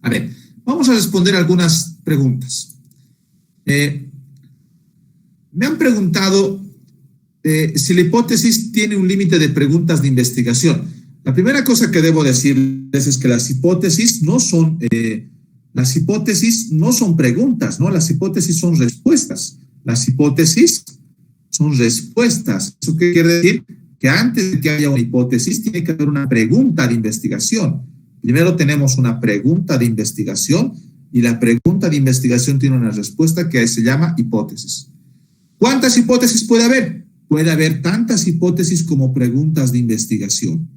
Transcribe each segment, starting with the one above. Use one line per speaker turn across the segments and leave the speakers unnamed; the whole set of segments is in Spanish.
A ver, vamos a responder algunas preguntas. Me han preguntado si la hipótesis tiene un límite de preguntas de investigación. La primera cosa que debo decirles es que las hipótesis no son preguntas, ¿no? Las hipótesis son respuestas. Las hipótesis son respuestas. ¿Eso qué quiere decir? Que antes de que haya una hipótesis tiene que haber una pregunta de investigación. Primero tenemos una pregunta de investigación y la pregunta de investigación tiene una respuesta que se llama hipótesis. ¿Cuántas hipótesis puede haber? Puede haber tantas hipótesis como preguntas de investigación.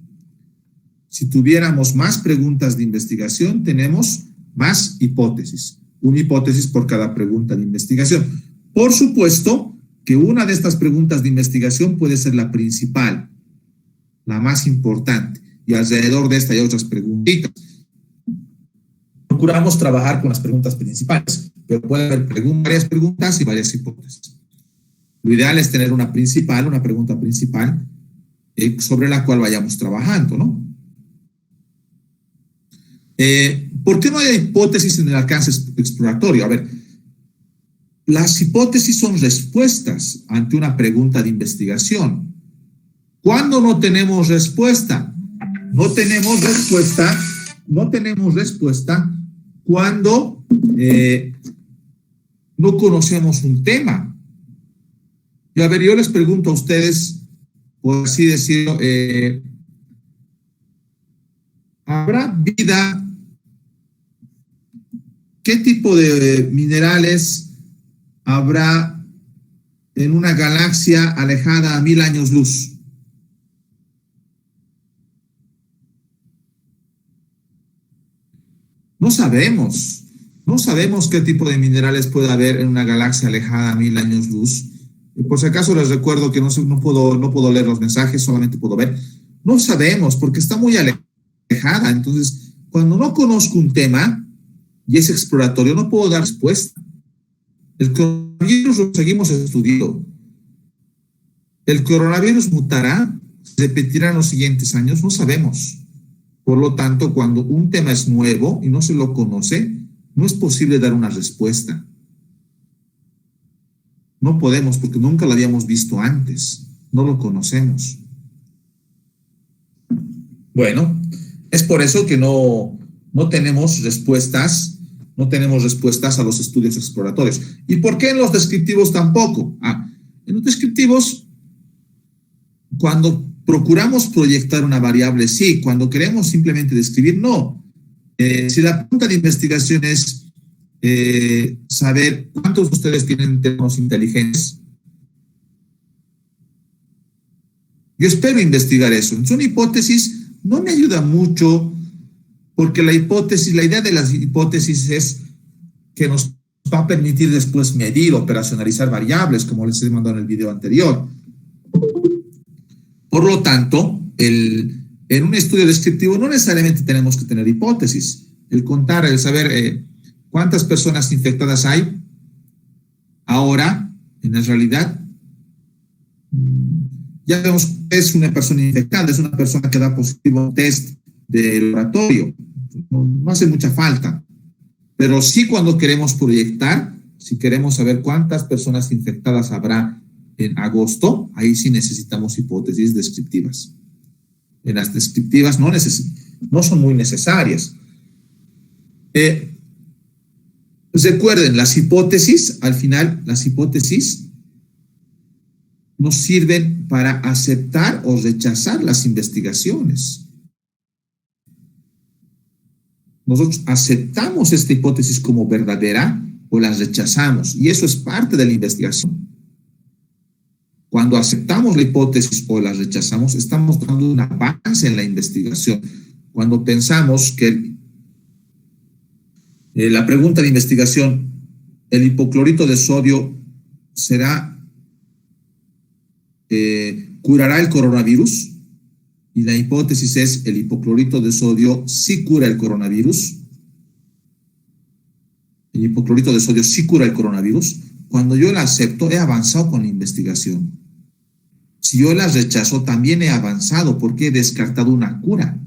Si tuviéramos más preguntas de investigación, tenemos más hipótesis. Una hipótesis por cada pregunta de investigación. Por supuesto que una de estas preguntas de investigación puede ser la principal, la más importante. Y alrededor de esta hay otras preguntitas. Procuramos trabajar con las preguntas principales, pero puede haber varias preguntas y varias hipótesis. Lo ideal es tener una pregunta principal, sobre la cual vayamos trabajando, ¿no? ¿Por qué no hay hipótesis en el alcance exploratorio? A ver, las hipótesis son respuestas ante una pregunta de investigación. ¿Cuándo no tenemos respuesta? No tenemos respuesta cuando no conocemos un tema. Y a ver, yo les pregunto a ustedes, por así decirlo, ¿habrá vida? ¿Qué tipo de minerales habrá en una galaxia alejada a 1000 años luz? No sabemos qué tipo de minerales puede haber en una galaxia alejada a 1000 años luz. Por si acaso les recuerdo que no puedo leer los mensajes, solamente puedo ver. No sabemos porque está muy alejada. Entonces, cuando no conozco un tema y es exploratorio, no puedo dar respuesta. El coronavirus lo seguimos estudiando. ¿El coronavirus mutará? ¿Se repetirá en los siguientes años? No sabemos. Por lo tanto, cuando un tema es nuevo y no se lo conoce, no es posible dar una respuesta. No podemos porque nunca lo habíamos visto antes. No lo conocemos. Bueno, es por eso que no tenemos respuestas. No tenemos respuestas a los estudios exploratorios. ¿Y por qué en los descriptivos tampoco? En los descriptivos, cuando procuramos proyectar una variable, sí. Cuando queremos simplemente describir, no. Si la pregunta de investigación es saber cuántos de ustedes tienen teléfonos inteligentes, yo espero investigar eso. Entonces, una hipótesis no me ayuda mucho porque la idea de las hipótesis es que nos va a permitir después medir, operacionalizar variables, como les he mandado en el video anterior. Por lo tanto, en un estudio descriptivo no necesariamente tenemos que tener hipótesis. El contar, el saber cuántas personas infectadas hay ahora, en la realidad, ya vemos que es una persona infectada, es una persona que da positivo a un test de laboratorio. No hace mucha falta. Pero sí, cuando queremos proyectar, si queremos saber cuántas personas infectadas habrá en agosto, ahí sí necesitamos hipótesis descriptivas. En las descriptivas no son muy necesarias. Recuerden, las hipótesis, al final, las hipótesis nos sirven para aceptar o rechazar las investigaciones. Nosotros aceptamos esta hipótesis como verdadera o la rechazamos, y eso es parte de la investigación. Cuando aceptamos la hipótesis o la rechazamos, estamos dando un avance en la investigación. Cuando pensamos que la pregunta de investigación, ¿el hipoclorito de sodio curará el coronavirus? Y la hipótesis es, ¿el hipoclorito de sodio sí cura el coronavirus? El hipoclorito de sodio sí cura el coronavirus. Cuando yo la acepto, he avanzado con la investigación. Si yo la rechazo, también he avanzado porque he descartado una cura.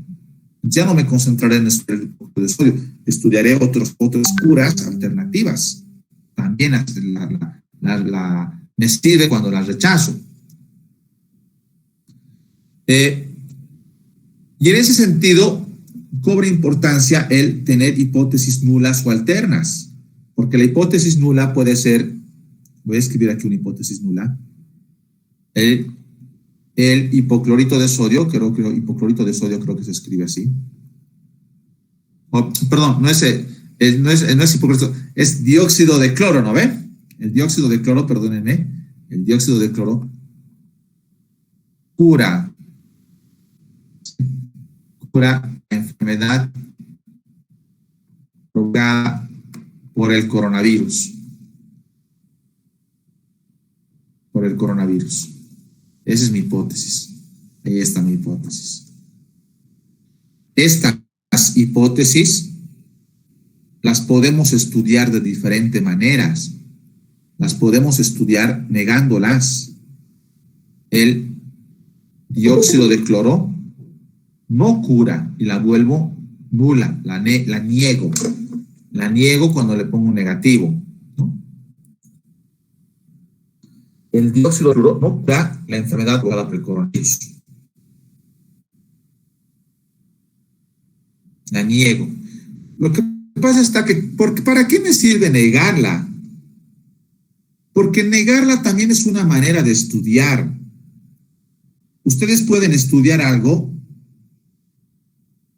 Ya no me concentraré en estudiar el hipócrito de sodio, estudiaré otras curas alternativas. También me sirve cuando las rechazo. Y en ese sentido, cobra importancia el tener hipótesis nulas o alternas, porque la hipótesis nula puede ser, voy a escribir aquí una hipótesis nula, el hipoclorito de sodio, hipoclorito de sodio creo que se escribe así. Perdón, no es hipoclorito, es dióxido de cloro, ¿no ve? El dióxido de cloro, perdónenme, el dióxido de cloro cura la enfermedad provocada por el coronavirus. Esa es mi hipótesis. Ahí está mi hipótesis. Estas hipótesis las podemos estudiar de diferentes maneras. Las podemos estudiar negándolas. El dióxido de cloro no cura y la vuelvo nula, la niego. La niego cuando le pongo un negativo, ¿no? El dióxido de cloro no cura la enfermedad provocada por el coronavirus. La niego. Lo que pasa está que, ¿para qué me sirve negarla? Porque negarla también es una manera de estudiar. Ustedes pueden estudiar algo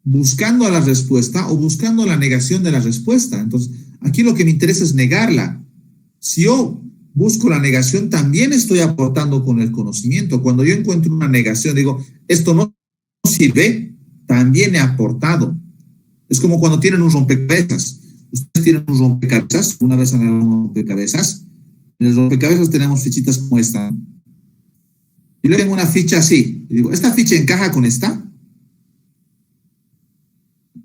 buscando la respuesta o buscando la negación de la respuesta. Entonces, aquí lo que me interesa es negarla. Si yo busco la negación, también estoy aportando con el conocimiento. Cuando yo encuentro una negación, digo, esto no sirve, también he aportado. Es como cuando tienen un rompecabezas. Ustedes tienen un rompecabezas, una vez han agarrado un rompecabezas. En el rompecabezas tenemos fichitas como esta. Y luego tengo una ficha así. Y digo, ¿esta ficha encaja con esta?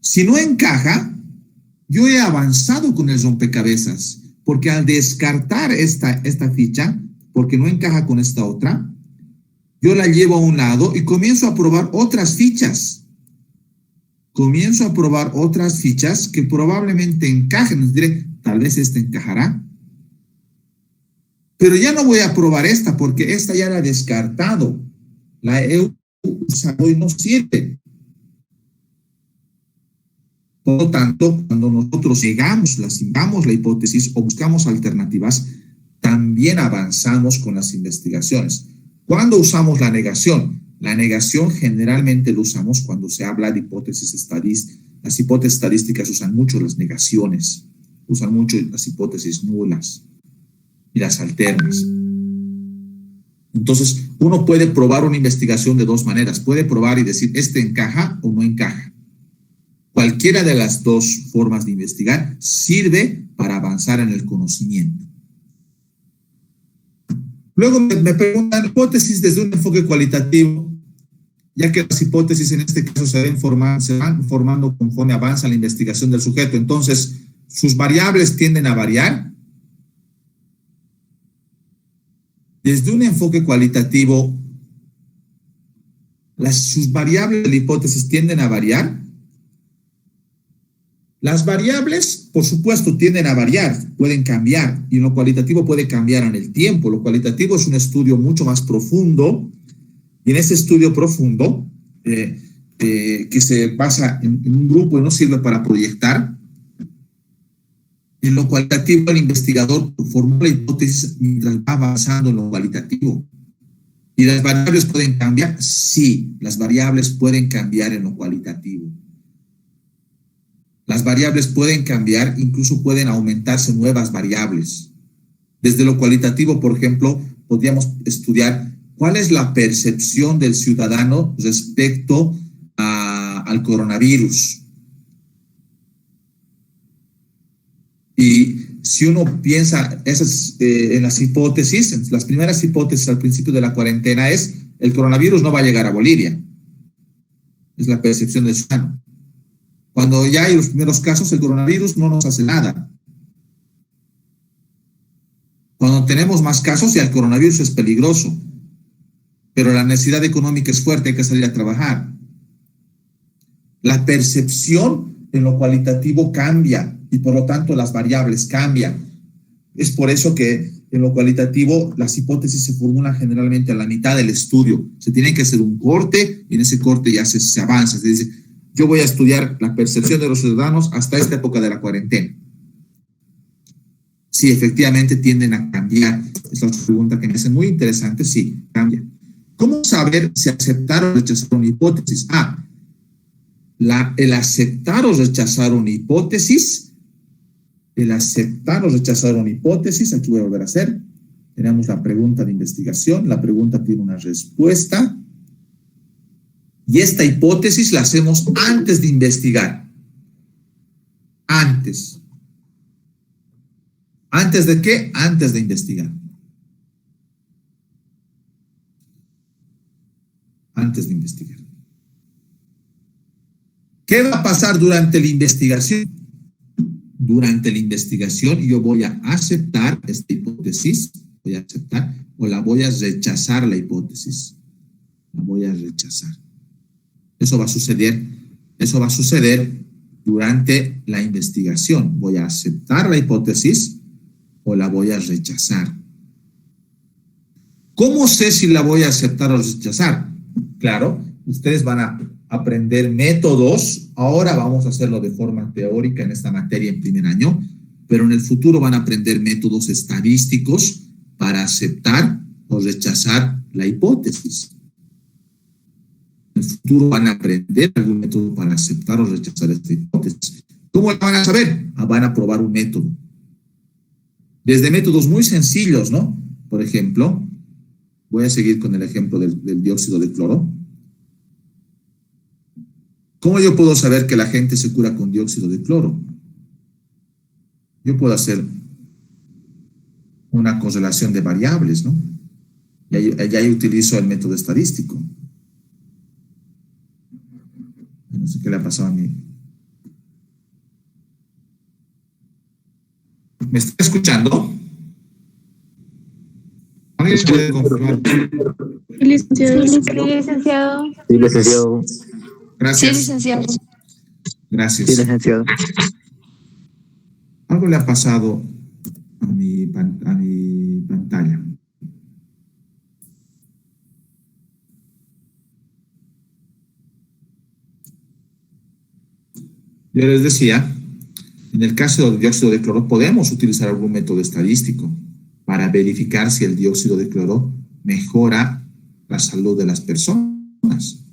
Si no encaja, yo he avanzado con el rompecabezas, porque al descartar esta ficha, porque no encaja con esta otra, yo la llevo a un lado y comienzo a probar otras fichas. Comienzo a probar otras fichas que probablemente encajen. Les diré, tal vez esta encajará. Pero ya no voy a probar esta, porque esta ya la he descartado. La he usado y no sirve. Por lo tanto, cuando nosotros negamos la hipótesis o buscamos alternativas, también avanzamos con las investigaciones. ¿Cuándo usamos la negación? La negación generalmente lo usamos cuando se habla de hipótesis estadísticas. Las hipótesis estadísticas usan mucho las negaciones, usan mucho las hipótesis nulas y las alternas. Entonces, uno puede probar una investigación de dos maneras. Puede probar y decir, ¿este encaja o no encaja? Cualquiera de las dos formas de investigar sirve para avanzar en el conocimiento. Luego me preguntan hipótesis desde un enfoque cualitativo, ya que las hipótesis en este caso se van formando conforme avanza la investigación del sujeto. Entonces, sus variables tienden a variar. Desde un enfoque cualitativo, sus variables de la hipótesis tienden a variar. Las variables, por supuesto, tienden a variar, pueden cambiar, y lo cualitativo puede cambiar en el tiempo. Lo cualitativo es un estudio mucho más profundo, y en ese estudio profundo, que se basa en un grupo y no sirve para proyectar, en lo cualitativo el investigador formula la hipótesis mientras va avanzando en lo cualitativo. ¿Y las variables pueden cambiar? Sí, las variables pueden cambiar en lo cualitativo. Las variables pueden cambiar, incluso pueden aumentarse nuevas variables. Desde lo cualitativo, por ejemplo, podríamos estudiar cuál es la percepción del ciudadano respecto al coronavirus. Y si uno piensa en las hipótesis, en las primeras hipótesis al principio de la cuarentena es el coronavirus no va a llegar a Bolivia. Es la percepción del ciudadano. Cuando ya hay los primeros casos, el coronavirus no nos hace nada. Cuando tenemos más casos, ya el coronavirus es peligroso. Pero la necesidad económica es fuerte, hay que salir a trabajar. La percepción en lo cualitativo cambia y por lo tanto las variables cambian. Es por eso que en lo cualitativo las hipótesis se formulan generalmente a la mitad del estudio. Se tiene que hacer un corte y en ese corte ya se avanza. Se dice, yo voy a estudiar la percepción de los ciudadanos hasta esta época de la cuarentena. Sí, efectivamente tienden a cambiar. Es otra pregunta que me hace muy interesante. Sí, cambia. ¿Cómo saber si aceptar o rechazar una hipótesis? El aceptar o rechazar una hipótesis, aquí voy a volver a hacer. Tenemos la pregunta de investigación, la pregunta tiene una respuesta, y esta hipótesis la hacemos antes de investigar. Antes. ¿Antes de qué? Antes de investigar. Antes de investigar. ¿Qué va a pasar durante la investigación? Durante la investigación yo voy a aceptar esta hipótesis, voy a aceptar, o la voy a rechazar la hipótesis. La voy a rechazar. Eso va a suceder durante la investigación. Voy a aceptar la hipótesis o la voy a rechazar. ¿Cómo sé si la voy a aceptar o rechazar? Claro, ustedes van a aprender métodos. Ahora vamos a hacerlo de forma teórica en esta materia en primer año, pero en el futuro van a aprender métodos estadísticos para aceptar o rechazar la hipótesis. En el futuro van a aprender algún método para aceptar o rechazar esta hipótesis. ¿Cómo la van a saber? Van a probar un método. Desde métodos muy sencillos, ¿no? Por ejemplo, voy a seguir con el ejemplo del dióxido de cloro. ¿Cómo yo puedo saber que la gente se cura con dióxido de cloro? Yo puedo hacer una correlación de variables, ¿no? Y ahí utilizo el método estadístico. No sé qué le ha pasado a mí. ¿Me está escuchando? ¿Alguien puede confirmar?
Licenciado.
Sí, licenciado.
Sí, licenciado.
Gracias.
Sí, licenciado.
Gracias.
Sí, licenciado.
Algo le ha pasado a mi pantalla. Yo les decía, en el caso del dióxido de cloro podemos utilizar algún método estadístico para verificar si el dióxido de cloro mejora la salud de las personas.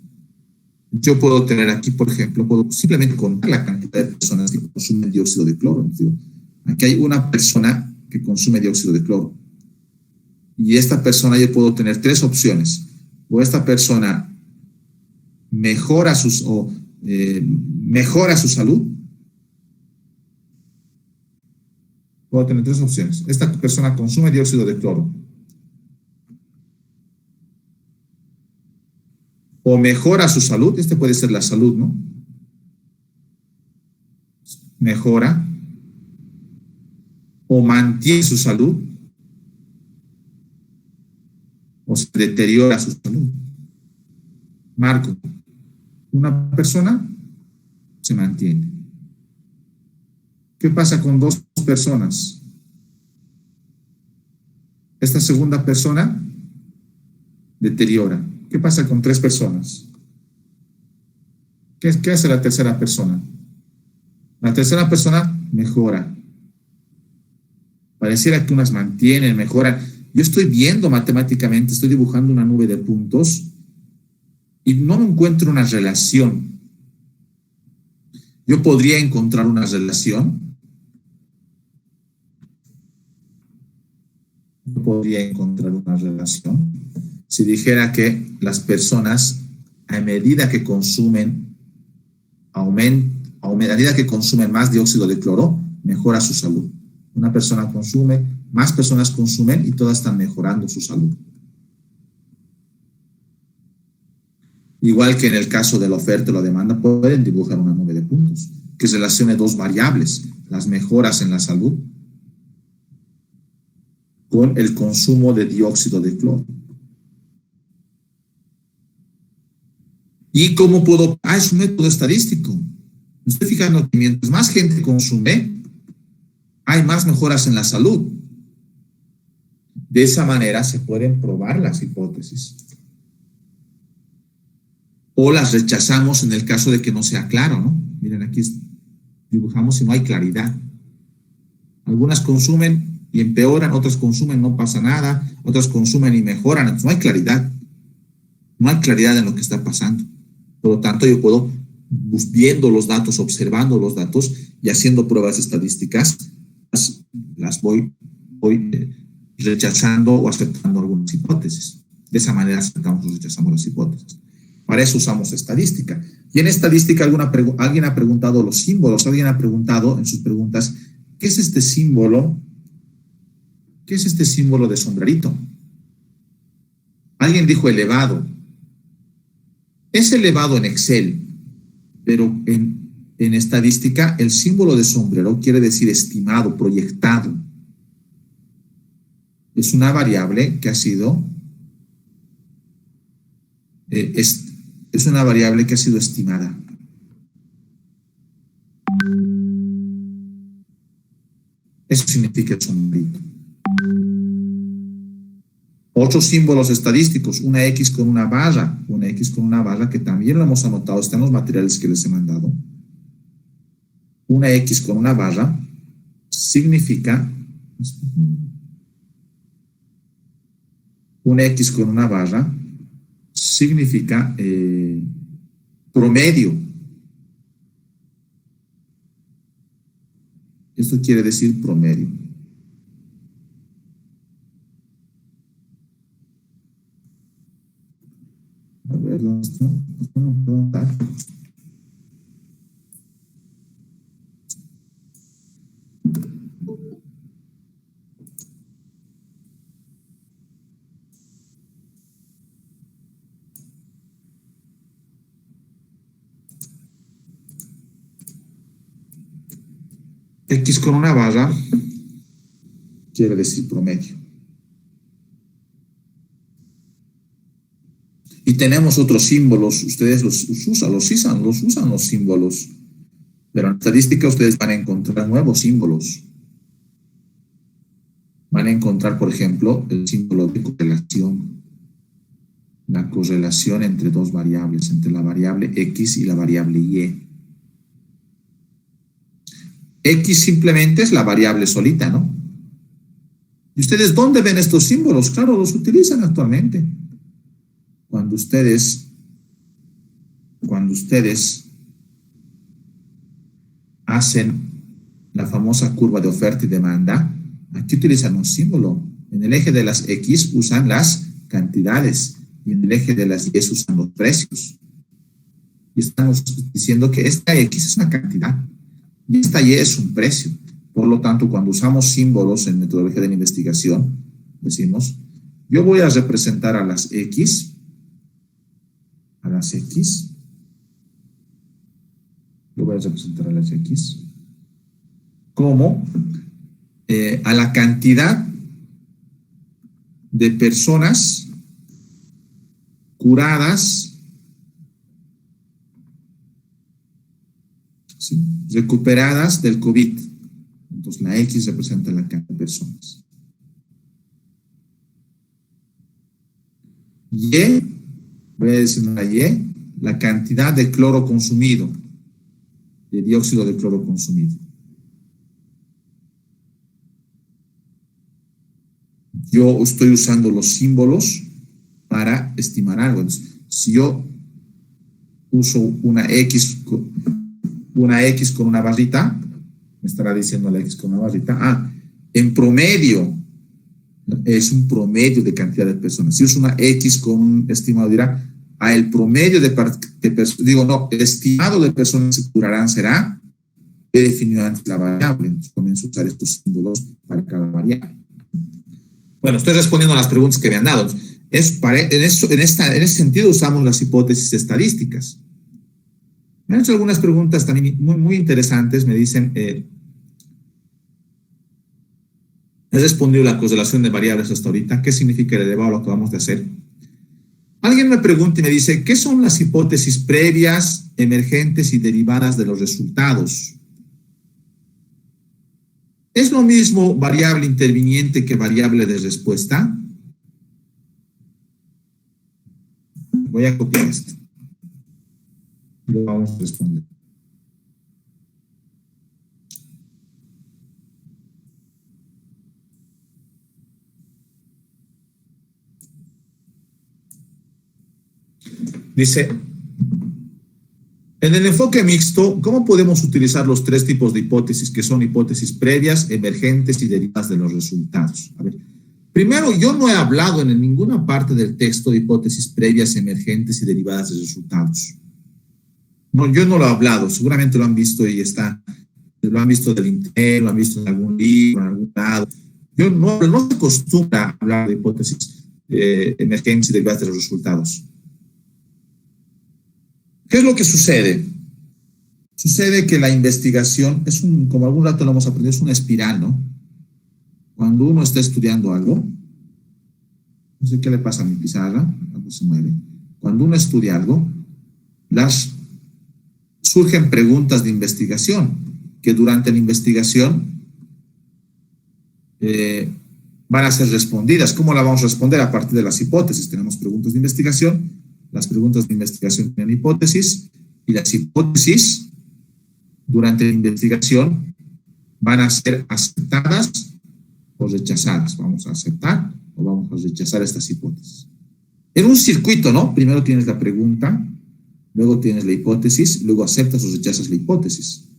Yo puedo tener aquí, por ejemplo, puedo simplemente contar la cantidad de personas que consumen dióxido de cloro. Aquí hay una persona que consume dióxido de cloro. Y esta persona yo puedo tener tres opciones. O esta persona mejora su salud. Puedo tener tres opciones. Esta persona consume dióxido de cloro. O mejora su salud, este puede ser la salud, ¿no? Mejora. O mantiene su salud. O se deteriora su salud. Marco. Una persona se mantiene. ¿Qué pasa con dos personas? Esta segunda persona deteriora. ¿Qué pasa con tres personas? ¿Qué hace la tercera persona? La tercera persona mejora. Pareciera que unas mantienen, mejoran. Yo estoy viendo matemáticamente, estoy dibujando una nube de puntos y no encuentro una relación. Yo podría encontrar una relación. Yo podría encontrar una relación si dijera que las personas, a medida que consumen, a medida que consumen más dióxido de cloro, mejora su salud. Una persona consume, más personas consumen y todas están mejorando su salud. Igual que en el caso de la oferta y la demanda, pueden dibujar una nube de puntos que relacione dos variables, las mejoras en la salud con el consumo de dióxido de cloro. ¿Y cómo puedo? Es un método estadístico. Me estoy fijando que mientras más gente consume, hay más mejoras en la salud. De esa manera se pueden probar las hipótesis. O las rechazamos en el caso de que no sea claro, ¿no? Miren, aquí dibujamos y no hay claridad. Algunas consumen y empeoran, otras consumen, no pasa nada, otras consumen y mejoran. Entonces, no hay claridad. No hay claridad en lo que está pasando. Por lo tanto, yo puedo, viendo los datos, observando los datos y haciendo pruebas estadísticas, las voy rechazando o aceptando algunas hipótesis. De esa manera aceptamos o rechazamos las hipótesis. Para eso usamos estadística. Y en estadística alguien ha preguntado los símbolos, alguien ha preguntado en sus preguntas, ¿qué es este símbolo? ¿Qué es este símbolo de sombrerito? Alguien dijo elevado. Es elevado en Excel, pero en estadística el símbolo de sombrero quiere decir estimado, proyectado. Es una variable que ha sido es una variable que ha sido estimada. Eso significa el sombrerito. Otros símbolos estadísticos, una X con una barra que también lo hemos anotado, está en los materiales que les he mandado. Una X con una barra significa, una X con una barra significa promedio. Esto quiere decir promedio. A ver, ¿dónde está? X con una barra quiere decir promedio. Y tenemos otros símbolos, ustedes los usan los símbolos. Pero en estadística ustedes van a encontrar nuevos símbolos. Van a encontrar, por ejemplo, el símbolo de correlación. La correlación entre dos variables, entre la variable X y la variable Y. X simplemente es la variable solita, ¿no? ¿Y ustedes dónde ven estos símbolos? Claro, los utilizan actualmente. Cuando ustedes hacen la famosa curva de oferta y demanda, aquí utilizan un símbolo. En el eje de las X usan las cantidades y en el eje de las Y usan los precios. Y estamos diciendo que esta X es una cantidad y esta Y es un precio. Por lo tanto, cuando usamos símbolos en metodología de la investigación, decimos, yo voy a representar a las X, yo voy a representar a las X como a la cantidad de personas curadas, ¿sí?, recuperadas del COVID. Entonces la X representa la cantidad de personas. Y, voy a decir la Y, la cantidad de cloro consumido, de dióxido de cloro consumido. Yo estoy usando los símbolos para estimar algo. Entonces, si yo uso una X con una barrita, me estará diciendo la X con una barrita, en promedio, es un promedio de cantidad de personas. Si uso una X con un estimado, dirá, el promedio de personas, el estimado de personas que se curarán será que definió antes la variable. Entonces comienzo a usar estos símbolos para cada variable. Bueno, estoy respondiendo a las preguntas que me han dado. En ese sentido usamos las hipótesis estadísticas. Me han hecho algunas preguntas también muy interesantes. Me dicen, he respondido la correlación de variables hasta ahorita. ¿Qué significa el elevado? Lo acabamos de hacer. Alguien me pregunta y me dice, ¿qué son las hipótesis previas, emergentes y derivadas de los resultados? ¿Es lo mismo variable interviniente que variable de respuesta? Voy a copiar esto. Lo vamos a responder. Dice, en el enfoque mixto, ¿cómo podemos utilizar los tres tipos de hipótesis que son hipótesis previas, emergentes y derivadas de los resultados? A ver, primero, yo no he hablado en ninguna parte del texto de hipótesis previas, emergentes y derivadas de resultados. No, yo no lo he hablado, seguramente lo han visto y está, lo han visto del internet, lo han visto en algún libro, en algún lado. Yo no se acostumbra a hablar de hipótesis emergentes y derivadas de los resultados. ¿Qué es lo que sucede? Sucede que la investigación es como algún rato lo hemos aprendido, es una espiral, ¿no? Cuando uno está estudiando algo, no sé qué le pasa a mi pizarra, algo se mueve. Cuando uno estudia algo, surgen preguntas de investigación, que durante la investigación van a ser respondidas. ¿Cómo la vamos a responder? A partir de las hipótesis. Tenemos preguntas de investigación. Las preguntas de investigación tienen hipótesis y las hipótesis durante la investigación van a ser aceptadas o rechazadas. Vamos a aceptar o vamos a rechazar estas hipótesis. En un circuito, ¿no? Primero tienes la pregunta, luego tienes la hipótesis, luego aceptas o rechazas la hipótesis.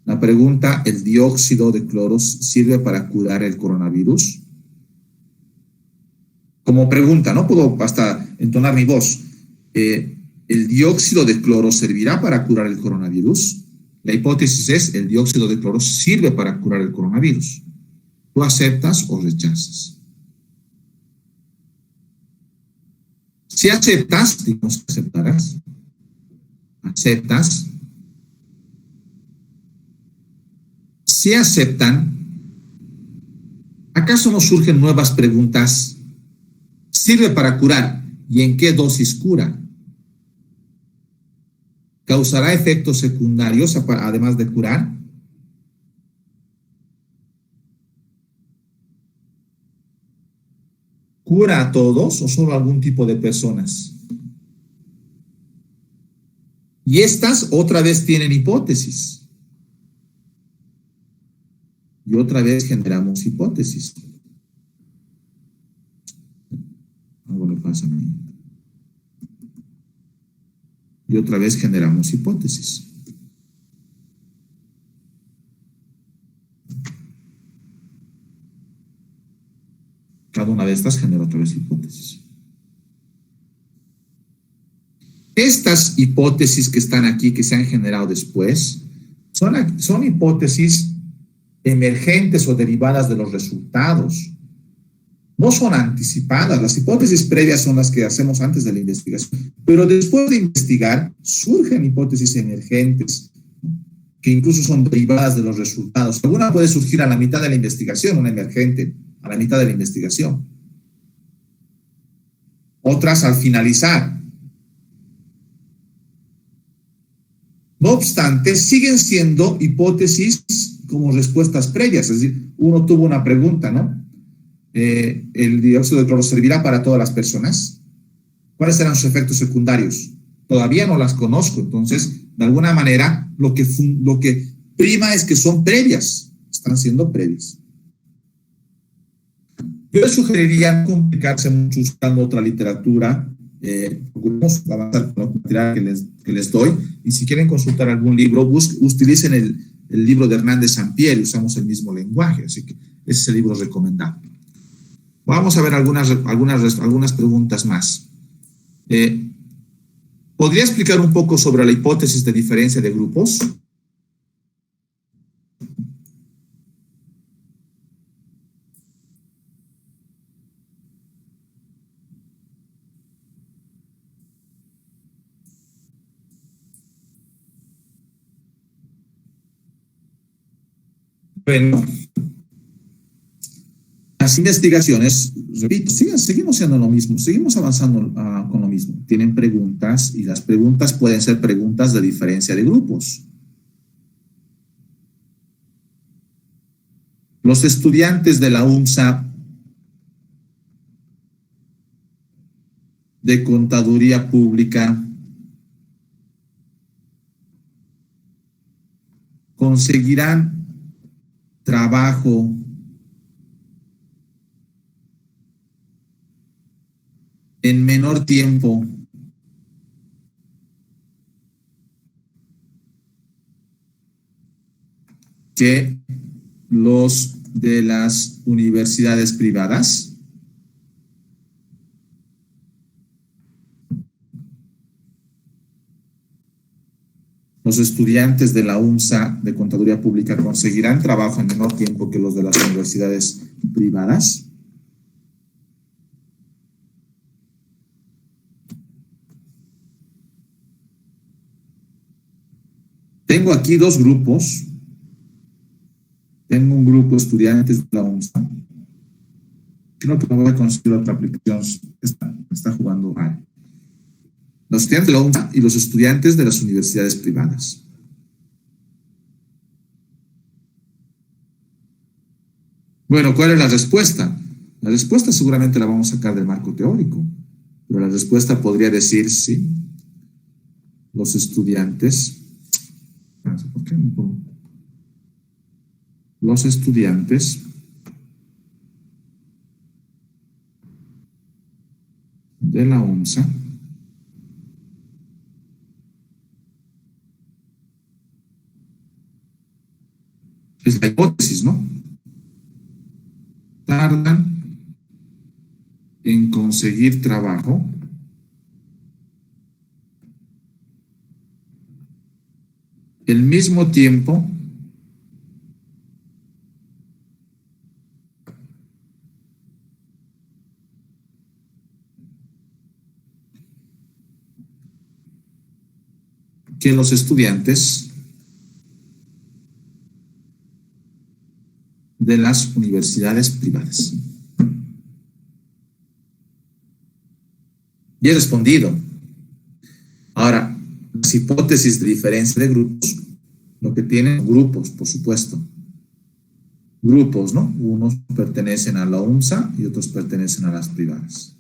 La pregunta, ¿el dióxido de cloro sirve para curar el coronavirus? Como pregunta, no puedo hasta entonar mi voz. ¿El dióxido de cloro servirá para curar el coronavirus? La hipótesis es, el dióxido de cloro sirve para curar el coronavirus. ¿Tú aceptas o rechazas? Si aceptas, digamos que aceptarás. ¿Aceptas? Si aceptan, ¿acaso nos surgen nuevas preguntas? ¿Sirve para curar? ¿Y en qué dosis cura? ¿Causará efectos secundarios además de curar? ¿Cura a todos o solo a algún tipo de personas? Y estas otra vez tienen hipótesis. Y otra vez generamos hipótesis. Algo le pasa a mí. Y otra vez generamos hipótesis. Cada una de estas genera otra vez hipótesis. Estas hipótesis que están aquí, que se han generado después, son hipótesis emergentes o derivadas de los resultados. No son anticipadas. Las hipótesis previas son las que hacemos antes de la investigación. Pero después de investigar, surgen hipótesis emergentes, que incluso son derivadas de los resultados. Alguna puede surgir a la mitad de la investigación, una emergente, a la mitad de la investigación. Otras al finalizar. No obstante, siguen siendo hipótesis como respuestas previas. Es decir, uno tuvo una pregunta, ¿no? ¿El dióxido de cloro servirá para todas las personas? ¿Cuáles serán sus efectos secundarios? Todavía no las conozco, entonces, de alguna manera, lo que prima es que son previas, están siendo previas. Yo les sugeriría no complicarse mucho buscando otra literatura. Procuremos avanzar con el material que les doy, y si quieren consultar algún libro, utilicen el libro de Hernández Sampieri, usamos el mismo lenguaje, así que ese es el libro recomendado. Vamos a ver algunas preguntas más. ¿Podría explicar un poco sobre la hipótesis de diferencia de grupos? Bueno, las investigaciones, repito, seguimos siendo lo mismo, seguimos avanzando con lo mismo. mismo. Tienen preguntas y las preguntas pueden ser preguntas de diferencia de grupos. Los estudiantes de la UNSA de Contaduría Pública conseguirán trabajo en menor tiempo que los de las universidades privadas. Los estudiantes de la UNSA de Contaduría Pública conseguirán trabajo en menor tiempo que los de las universidades privadas. Tengo aquí dos grupos. Tengo un grupo de estudiantes de la UNSA. Creo que me voy a conseguir otra aplicación. Está jugando mal. Los estudiantes de la UNSA y los estudiantes de las universidades privadas. Bueno, ¿cuál es la respuesta? La respuesta seguramente la vamos a sacar del marco teórico, pero la respuesta podría decir sí. Los estudiantes. ¿Por qué no pongo? Los estudiantes de la UNSA es la hipótesis, ¿no? Tardan en conseguir trabajo el mismo tiempo que los estudiantes de las universidades privadas. Y he respondido. Ahora, las hipótesis de diferencia de grupos, lo que tienen grupos, por supuesto. Grupos, ¿no? Unos pertenecen a la UNSA y otros pertenecen a las privadas.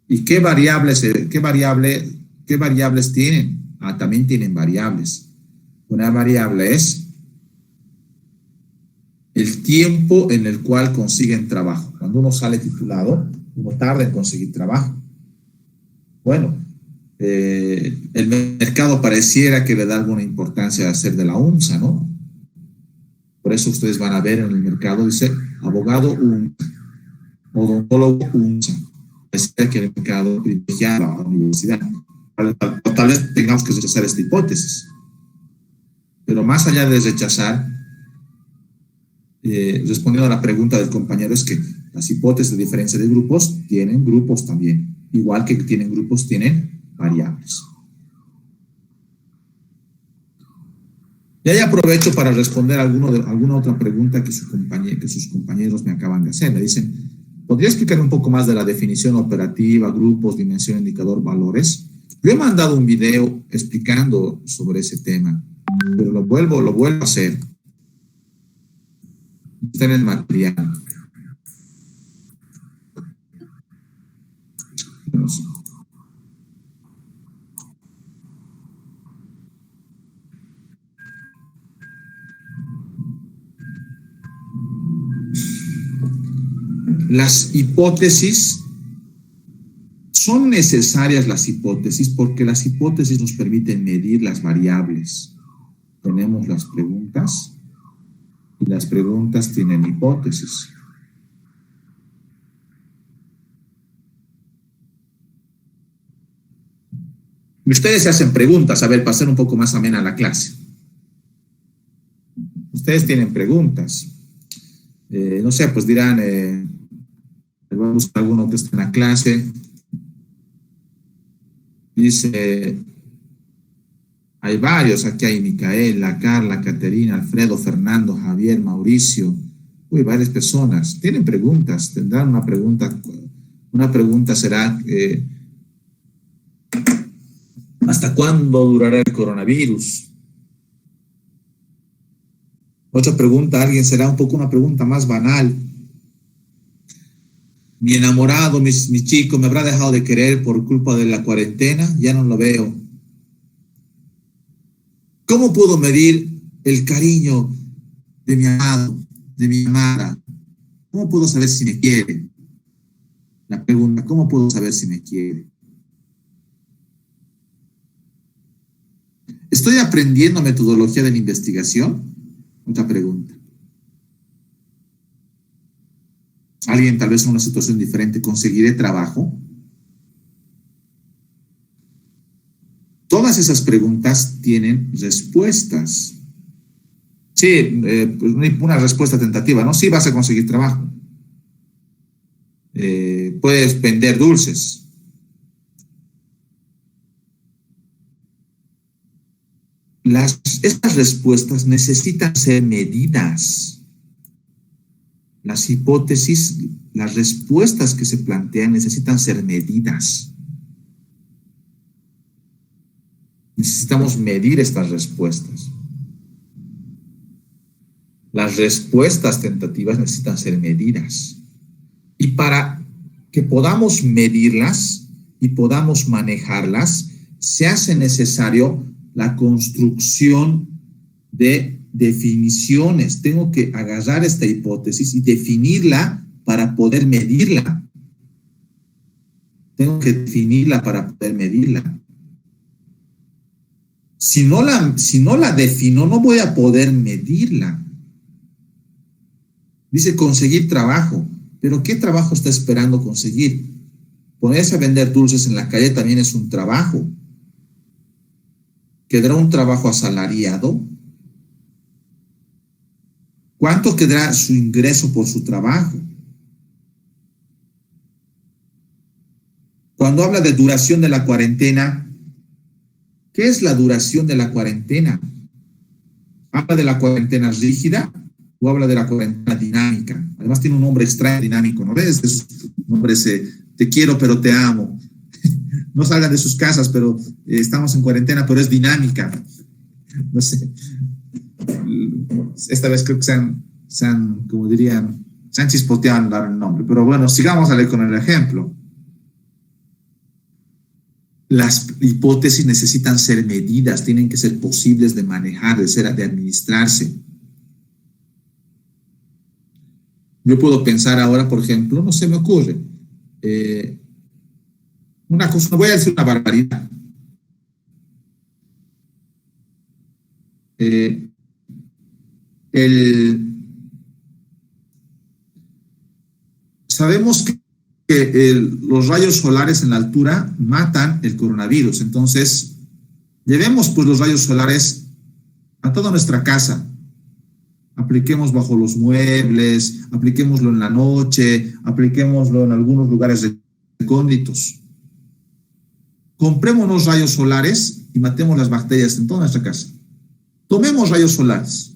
¿Y qué variables tienen? También tienen variables. Una variable es el tiempo en el cual consiguen trabajo. Cuando uno sale titulado, uno tarda en conseguir trabajo. Bueno, el mercado pareciera que le da alguna importancia a ser de la UNSA, ¿no? Por eso ustedes van a ver en el mercado, dice abogado UNSA, odontólogo UNSA. Pareciera que el mercado privilegia a la universidad. Tal vez tengamos que rechazar esta hipótesis. Pero más allá de rechazar, respondiendo a la pregunta del compañero, es que las hipótesis de diferencia de grupos tienen grupos también. Igual que tienen grupos, tienen variables. Y ahí aprovecho para responder alguna otra pregunta que sus compañeros me acaban de hacer. Me dicen, ¿podría explicar un poco más de la definición operativa, grupos, dimensión, indicador, valores? Yo he mandado un video explicando sobre ese tema, pero lo vuelvo a hacer. Está en el material. No sé. Las hipótesis son necesarias, las hipótesis, porque las hipótesis nos permiten medir las variables. Tenemos las preguntas y las preguntas tienen hipótesis. Y ustedes se hacen preguntas, a ver, para hacer un poco más amena la clase. Ustedes tienen preguntas. No sé, pues dirán, voy a buscar alguno que esté en la clase. Dice, hay varios, aquí hay Micaela, Carla, Caterina, Alfredo, Fernando, Javier, Mauricio. Uy, varias personas. Tienen preguntas, tendrán una pregunta. Una pregunta será, ¿Hasta cuándo durará el coronavirus? Otra pregunta, alguien será un poco una pregunta más banal. Mi enamorado, mi chico, ¿me habrá dejado de querer por culpa de la cuarentena? Ya no lo veo. ¿Cómo puedo medir el cariño de mi amado, de mi amada? ¿Cómo puedo saber si me quiere? La pregunta, ¿cómo puedo saber si me quiere? ¿Estoy aprendiendo metodología de la investigación? Otra pregunta. Alguien tal vez en una situación diferente, ¿conseguiré trabajo? Todas esas preguntas tienen respuestas. Sí, una respuesta tentativa, ¿no? Sí vas a conseguir trabajo. Puedes vender dulces. Estas respuestas necesitan ser medidas. Las hipótesis, las respuestas que se plantean necesitan ser medidas. Necesitamos medir estas respuestas. Las respuestas tentativas necesitan ser medidas. Y para que podamos medirlas y podamos manejarlas, se hace necesario la construcción de definiciones. Tengo que agarrar esta hipótesis y definirla para poder medirla. Tengo que definirla para poder medirla. Si no la defino, no voy a poder medirla. Dice conseguir trabajo, pero ¿qué trabajo está esperando conseguir? Ponerse a vender dulces en la calle también es un trabajo. ¿Quedará un trabajo asalariado? ¿Cuánto quedará su ingreso por su trabajo? Cuando habla de duración de la cuarentena, ¿qué es la duración de la cuarentena? ¿Habla de la cuarentena rígida o habla de la cuarentena dinámica? Además tiene un nombre extraño, dinámico, ¿no ves? Esos nombres, te quiero pero te amo. No salgan de sus casas, pero estamos en cuarentena, pero es dinámica. No sé. Esta vez creo que se han como dirían, se han chispoteado en dar el nombre. Pero bueno, sigamos a leer con el ejemplo. Las hipótesis necesitan ser medidas, tienen que ser posibles de manejar, de administrarse. Yo puedo pensar ahora, por ejemplo, no se me ocurre, una cosa, no voy a decir una barbaridad. Sabemos que los rayos solares en la altura matan el coronavirus. Entonces, llevemos pues los rayos solares a toda nuestra casa. Apliquemos bajo los muebles, apliquémoslo en la noche, apliquémoslo en algunos lugares recónditos. Compremos los rayos solares y matemos las bacterias en toda nuestra casa. Tomemos rayos solares.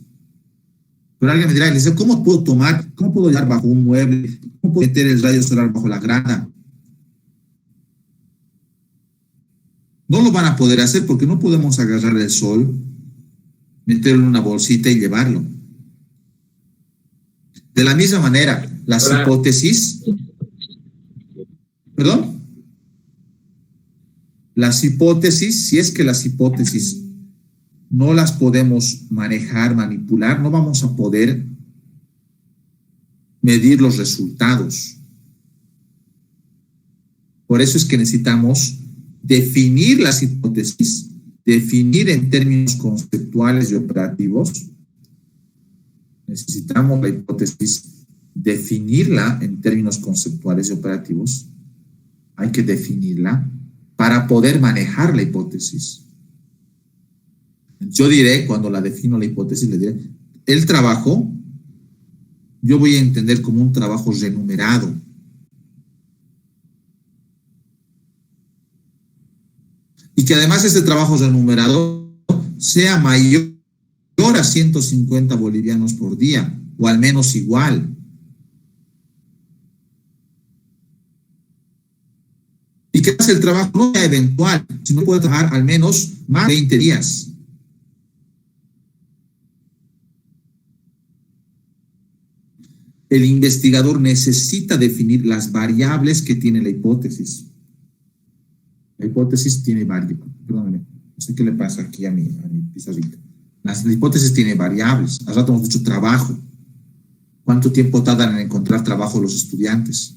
Pero alguien me dirá, ¿cómo puedo tomar? ¿Cómo puedo llevar bajo un mueble? ¿Cómo puedo meter el rayo solar bajo la grada? No lo van a poder hacer porque no podemos agarrar el sol, meterlo en una bolsita y llevarlo. De la misma manera, las hipótesis... ¿Perdón? Las hipótesis, si es que las hipótesis no las podemos manejar, manipular, no vamos a poder medir los resultados. Por eso es que necesitamos definir las hipótesis, definir en términos conceptuales y operativos. Necesitamos la hipótesis, definirla en términos conceptuales y operativos. Hay que definirla para poder manejar la hipótesis. Yo diré, cuando la defino la hipótesis, le diré, el trabajo, yo voy a entender como un trabajo remunerado. Y que además este trabajo remunerado sea mayor a 150 bolivianos por día, o al menos igual. y que hace el trabajo no sea eventual, sino puede trabajar al menos más de 20 días. El investigador necesita definir las variables que tiene la hipótesis. La hipótesis tiene variables. Perdóname, no sé qué le pasa aquí a mi pizarrita. La hipótesis tiene variables. Hace rato hemos dicho trabajo. ¿Cuánto tiempo tardan en encontrar trabajo los estudiantes?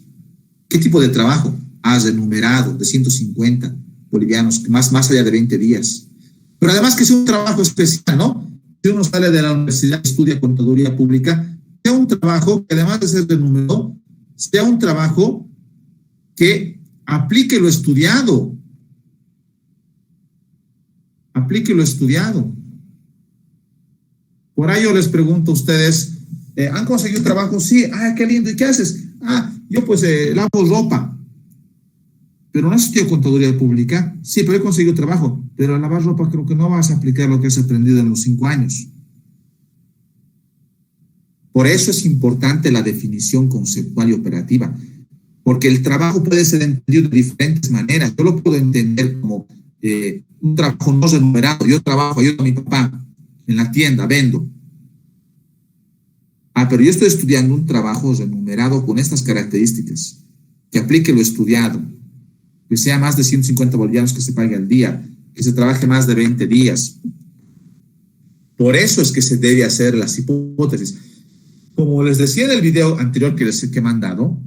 ¿Qué tipo de trabajo? Remunerado, de 150 bolivianos, más allá de 20 días. Pero además que sea un trabajo especial, ¿no? Si uno sale de la universidad y estudia contaduría pública, sea un trabajo que además de ser remunerado, sea un trabajo que aplique lo estudiado. Aplique lo estudiado. Por ahí yo les pregunto a ustedes, ¿han conseguido trabajo? Sí. Ah, qué lindo. ¿Y qué haces? Ah, yo pues lavo ropa. Pero no has estudiado contaduría pública. Sí, pero he conseguido trabajo. Pero al lavar ropa creo que no vas a aplicar lo que has aprendido en los 5 años. Por eso es importante la definición conceptual y operativa, porque el trabajo puede ser entendido de diferentes maneras. Yo lo puedo entender como un trabajo no remunerado. Yo trabajo, ayudo a mi papá en la tienda, vendo. Ah, pero yo estoy estudiando un trabajo remunerado con estas características, que aplique lo estudiado, que sea más de 150 bolivianos que se pague al día, que se trabaje más de 20 días. Por eso es que se debe hacer las hipótesis. Como les decía en el video anterior que he mandado,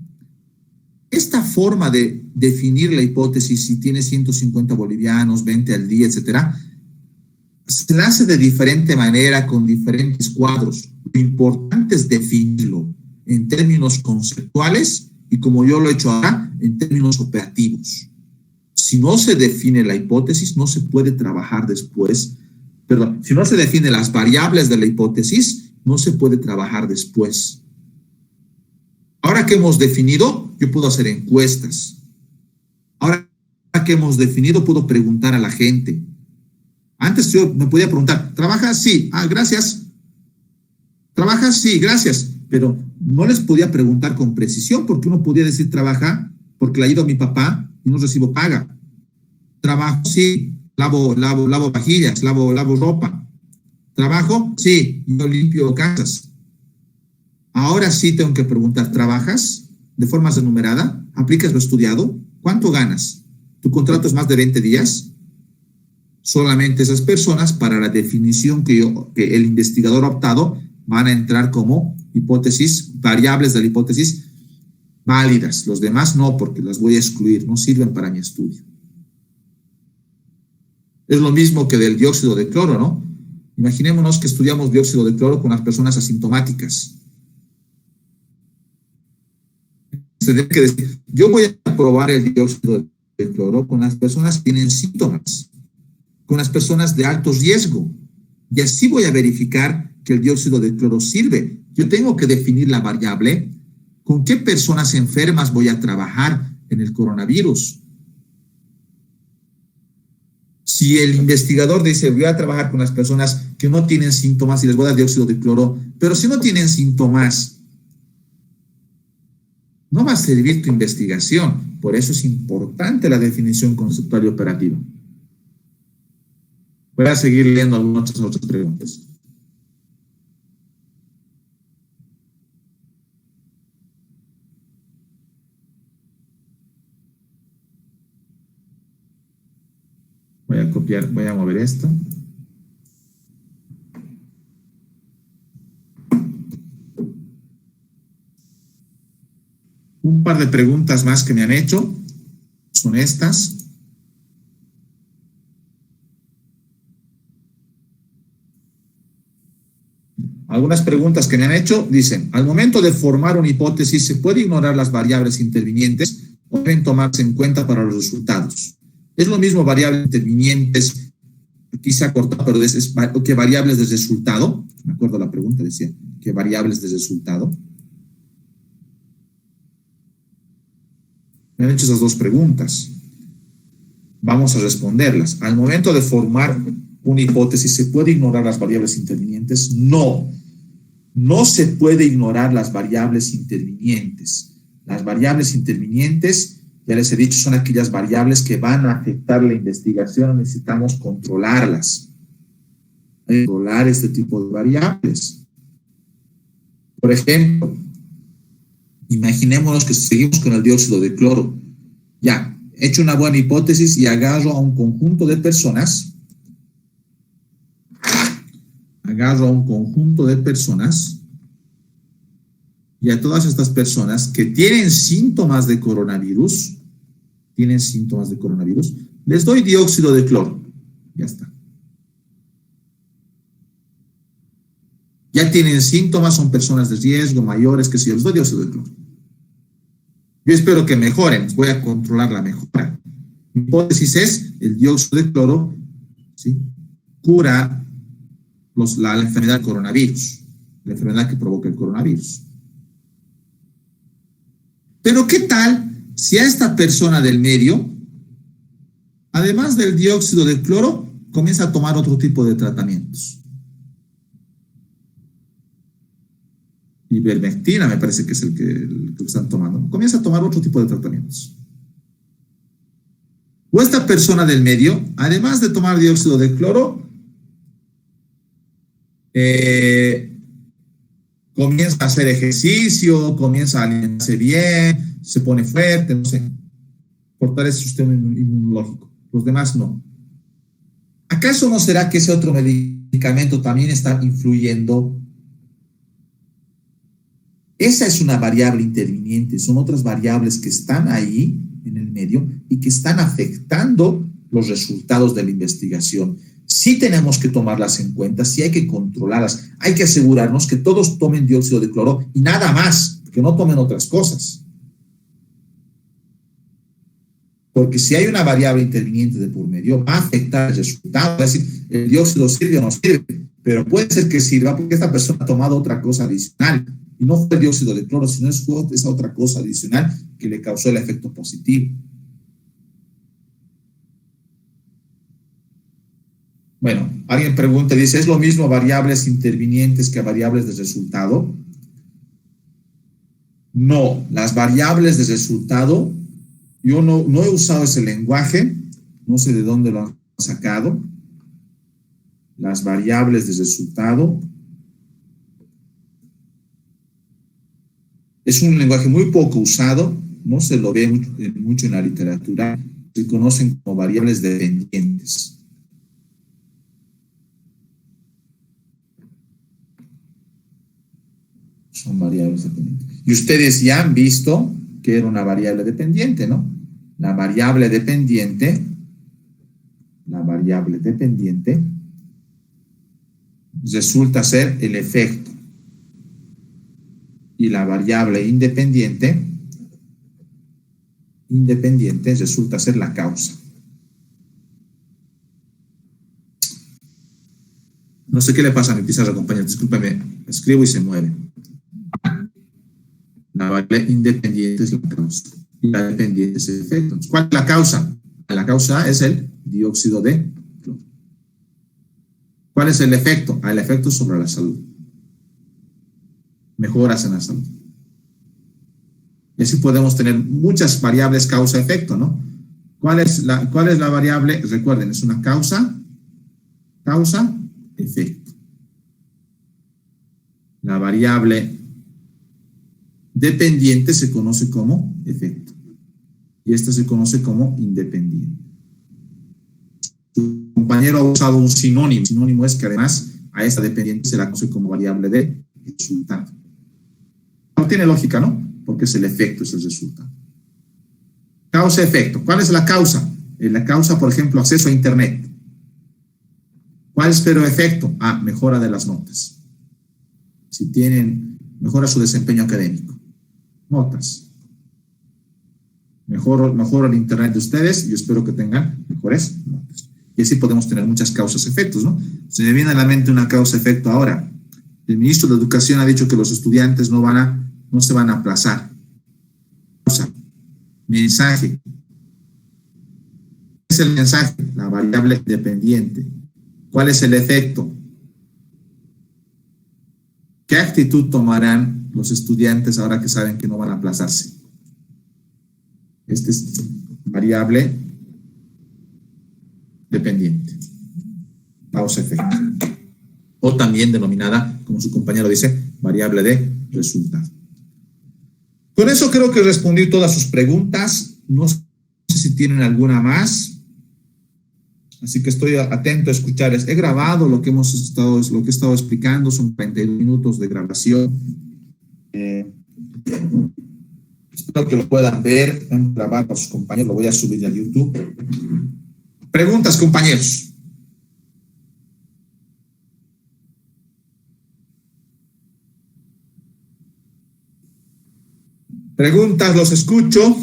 esta forma de definir la hipótesis, si tiene 150 bolivianos, 20 al día, etcétera, se la hace de diferente manera, con diferentes cuadros. Lo importante es definirlo en términos conceptuales y, como yo lo he hecho ahora, en términos operativos. Si no se define la hipótesis, no se puede trabajar después. Perdón, si no se definen las variables de la hipótesis, no se puede trabajar después. Ahora que hemos definido, yo puedo hacer encuestas. Ahora que hemos definido, puedo preguntar a la gente. Antes yo me podía preguntar, ¿trabajas? Sí. Ah, gracias. ¿Trabajas? Sí, gracias. Pero no les podía preguntar con precisión, porque uno podía decir trabaja porque le ayudo a mi papá y no recibo paga. Trabajo, sí. Lavo vajillas, lavo ropa. ¿Trabajo? Sí, yo limpio casas. Ahora sí tengo que preguntar, ¿trabajas de forma remunerada? ¿Aplicas lo estudiado? ¿Cuánto ganas? ¿Tu contrato es más de 20 días? Solamente esas personas, para la definición que el investigador ha optado, van a entrar como hipótesis, variables de la hipótesis válidas. Los demás no, porque las voy a excluir, no sirven para mi estudio. Es lo mismo que del dióxido de cloro, ¿no? Imaginémonos que estudiamos dióxido de cloro con las personas asintomáticas. Se debe que decir, yo voy a probar el dióxido de cloro con las personas que tienen síntomas, con las personas de alto riesgo, y así voy a verificar que el dióxido de cloro sirve. Yo tengo que definir la variable, con qué personas enfermas voy a trabajar en el coronavirus. Si el investigador dice, voy a trabajar con las personas que no tienen síntomas y les voy a dar dióxido de cloro, pero si no tienen síntomas, no va a servir tu investigación. Por eso es importante la definición conceptual y operativa. Voy a seguir leyendo algunas otras preguntas. Voy a copiar, voy a mover esto. Un par de preguntas más que me han hecho son estas. Algunas preguntas que me han hecho dicen, al momento de formar una hipótesis, ¿se puede ignorar las variables intervinientes o deben tomarse en cuenta para los resultados? Es lo mismo variables intervinientes, aquí se ha cortado, pero ¿qué variables de resultado? Me acuerdo la pregunta, decía, ¿qué variables de resultado? Me han hecho esas dos preguntas. Vamos a responderlas. Al momento de formar una hipótesis, ¿se puede ignorar las variables intervinientes? No. No se puede ignorar las variables intervinientes. Las variables intervinientes Ya les he dicho, son aquellas variables que van a afectar la investigación, necesitamos controlarlas. Hay que controlar este tipo de variables. Por ejemplo, imaginémonos que seguimos con el dióxido de cloro. Ya, he hecho una buena hipótesis y agarro a un conjunto de personas. Y a todas estas personas que tienen síntomas de coronavirus, les doy dióxido de cloro. Ya está. Ya tienen síntomas, son personas de riesgo, mayores, que si yo les doy dióxido de cloro. Yo espero que mejoren, voy a controlar la mejora. Mi hipótesis es, el dióxido de cloro, ¿sí?, cura la enfermedad del coronavirus, la enfermedad que provoca el coronavirus. Pero ¿qué tal si a esta persona del medio, además del dióxido de cloro, comienza a tomar otro tipo de tratamientos? Ivermectina me parece que es el que están tomando. Comienza a tomar otro tipo de tratamientos. O esta persona del medio, además de tomar dióxido de cloro, comienza a hacer ejercicio, comienza a alimentarse bien, se pone fuerte, no sé, fortalece su sistema inmunológico. Los demás no. ¿Acaso no será que ese otro medicamento también está influyendo? Esa es una variable interviniente, son otras variables que están ahí en el medio y que están afectando los resultados de la investigación. Sí tenemos que tomarlas en cuenta, sí hay que controlarlas, hay que asegurarnos que todos tomen dióxido de cloro y nada más, que no tomen otras cosas. Porque si hay una variable interviniente de por medio, va a afectar el resultado, es decir, el dióxido sirve o no sirve, pero puede ser que sirva porque esta persona ha tomado otra cosa adicional, y no fue el dióxido de cloro, sino es esa otra cosa adicional que le causó el efecto positivo. Bueno, alguien pregunta, dice, ¿es lo mismo variables intervinientes que variables de resultado? No, las variables de resultado, yo no he usado ese lenguaje, no sé de dónde lo han sacado. Las variables de resultado es un lenguaje muy poco usado, no se lo ve mucho en la literatura, se conocen como variables dependientes. Son variables dependientes. Y ustedes ya han visto que era una variable dependiente, ¿no? La variable dependiente resulta ser el efecto. Y la variable independiente resulta ser la causa. No sé qué le pasa a mi pizarra, compañero, discúlpeme, escribo y se mueve. La variable independiente es la causa y la dependiente es el efecto. ¿Cuál es la causa? La causa es el dióxido de cloro. ¿Cuál es el efecto? El efecto sobre la salud. Mejoras en la salud. Y así podemos tener muchas variables causa-efecto, ¿no? ¿Cuál es la variable? Recuerden, es una causa-efecto. La variable dependiente se conoce como efecto. Y esta se conoce como independiente. Su compañero ha usado un sinónimo. Sinónimo es que además a esta dependiente se la conoce como variable de resultado. No tiene lógica, ¿no? Porque es el efecto, es el resultado. Causa-efecto. ¿Cuál es la causa? La causa, por ejemplo, acceso a Internet. ¿Cuál es pero efecto? Mejora de las notas. Si tienen, mejora su desempeño académico. Notas. Mejora el Internet de ustedes y yo espero que tengan mejores notas. Y así podemos tener muchas causas-efectos, ¿no? Se me viene a la mente una causa-efecto ahora. El ministro de Educación ha dicho que los estudiantes no se van a aplazar. Causa. Mensaje. ¿Qué es el mensaje? La variable dependiente. ¿Cuál es el efecto? ¿Qué actitud tomarán los estudiantes ahora que saben que no van a aplazarse? Este es variable dependiente, causa-efecto, o también denominada, como su compañero dice, variable de resultado. Con eso creo que respondí todas sus preguntas. No sé si tienen alguna más. Así que estoy atento a escucharles. He grabado lo que he estado explicando, son 42 minutos de grabación. Espero que lo puedan ver, grabar con sus compañeros, lo voy a subir a YouTube. Preguntas, compañeros. Preguntas, los escucho.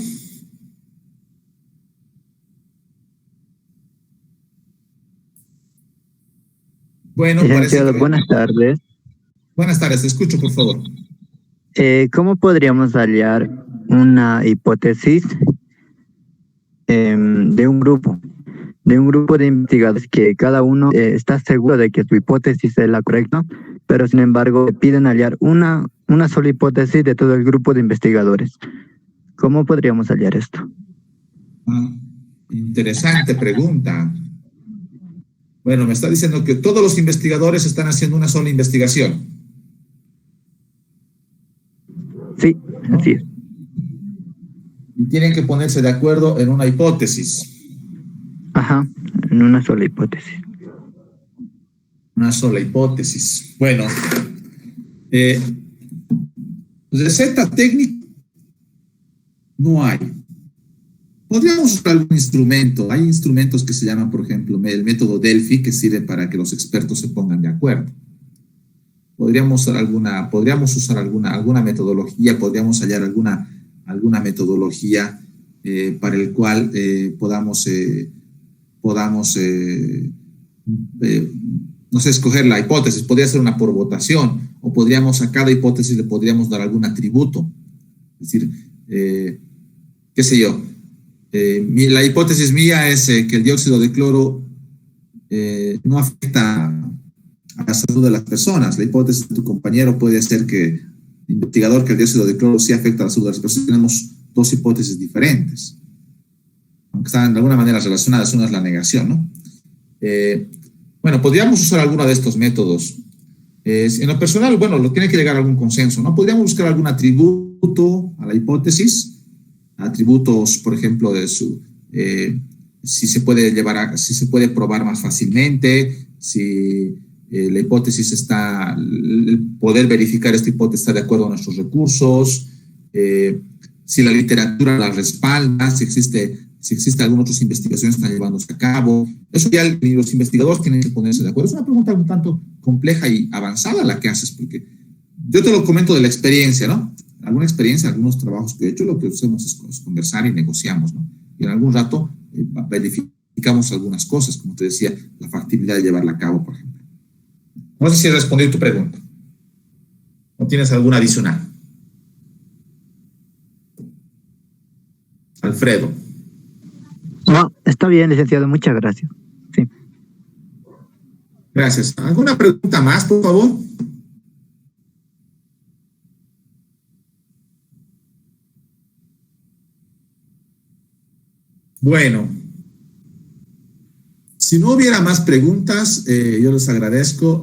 Bueno,
licenciado, buenas tardes.
Buenas tardes, te escucho, por favor.
¿Cómo podríamos hallar una hipótesis de un grupo de investigadores que cada uno está seguro de que su hipótesis es la correcta, pero sin embargo piden hallar una sola hipótesis de todo el grupo de investigadores? ¿Cómo podríamos hallar esto?
Interesante pregunta. Bueno, me está diciendo que todos los investigadores están haciendo una sola investigación.
Sí, así es.
Y tienen que ponerse de acuerdo en una hipótesis.
Ajá, en una sola hipótesis.
Una sola hipótesis. Bueno, receta técnica no hay. Podríamos usar algún instrumento. Hay instrumentos que se llaman, por ejemplo, el método Delphi, que sirve para que los expertos se pongan de acuerdo. Podríamos usar alguna metodología, podríamos hallar alguna metodología para el cual podamos no sé, escoger la hipótesis. Podría ser una por votación, o podríamos a cada hipótesis le podríamos dar algún atributo. Es decir, qué sé yo, la hipótesis mía es que el dióxido de cloro no afecta a la salud de las personas. La hipótesis de tu compañero puede ser que investigador que el dióxido de cloro sí afecta a la salud de las personas. Tenemos dos hipótesis diferentes, aunque están de alguna manera relacionadas. Una es la negación, ¿no? Bueno, podríamos usar alguno de estos métodos. En lo personal, bueno, lo tiene que llegar a algún consenso, ¿no? Podríamos buscar algún atributo a la hipótesis, atributos, por ejemplo, de si se puede probar más fácilmente, si la hipótesis el poder verificar esta hipótesis está de acuerdo a nuestros recursos, si la literatura la respalda, si existe algunas otras investigaciones que están llevándose a cabo. Eso ya los investigadores tienen que ponerse de acuerdo. Es una pregunta un tanto compleja y avanzada la que haces, porque yo te lo comento de la experiencia, ¿no? Alguna experiencia, algunos trabajos que he hecho, lo que hacemos es conversar y negociamos, ¿no? Y en algún rato verificamos algunas cosas, como te decía, la factibilidad de llevarla a cabo, por ejemplo. No sé si he respondido tu pregunta. ¿O tienes alguna adicional? Alfredo.
No, está bien, licenciado, muchas gracias. Sí.
Gracias. ¿Alguna pregunta más, por favor? Bueno, si no hubiera más preguntas, yo les agradezco.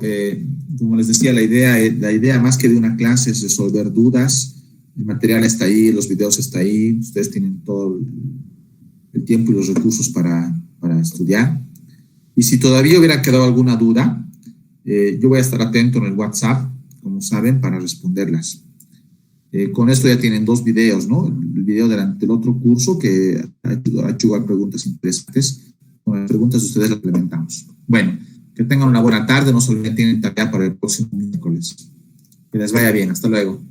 Como les decía, la idea más que de una clase es resolver dudas. El material está ahí, los videos están ahí. Ustedes tienen todo el tiempo y los recursos para estudiar. Y si todavía hubiera quedado alguna duda, yo voy a estar atento en el WhatsApp, como saben, para responderlas. Con esto ya tienen 2 videos, ¿no? El video del otro curso que ha hecho preguntas interesantes. Con las preguntas de ustedes las implementamos. Bueno, que tengan una buena tarde. No se olviden, tienen tarea para el próximo miércoles. Que les vaya bien. Hasta luego.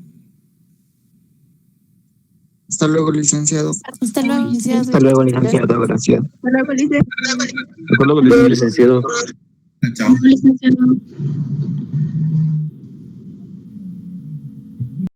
Hasta luego, licenciado.
Hasta luego, licenciado.
Hasta luego, licenciado. Gracias.
Hasta luego, licenciado.
Hasta luego, licenciado.
Chao.
Licenciado.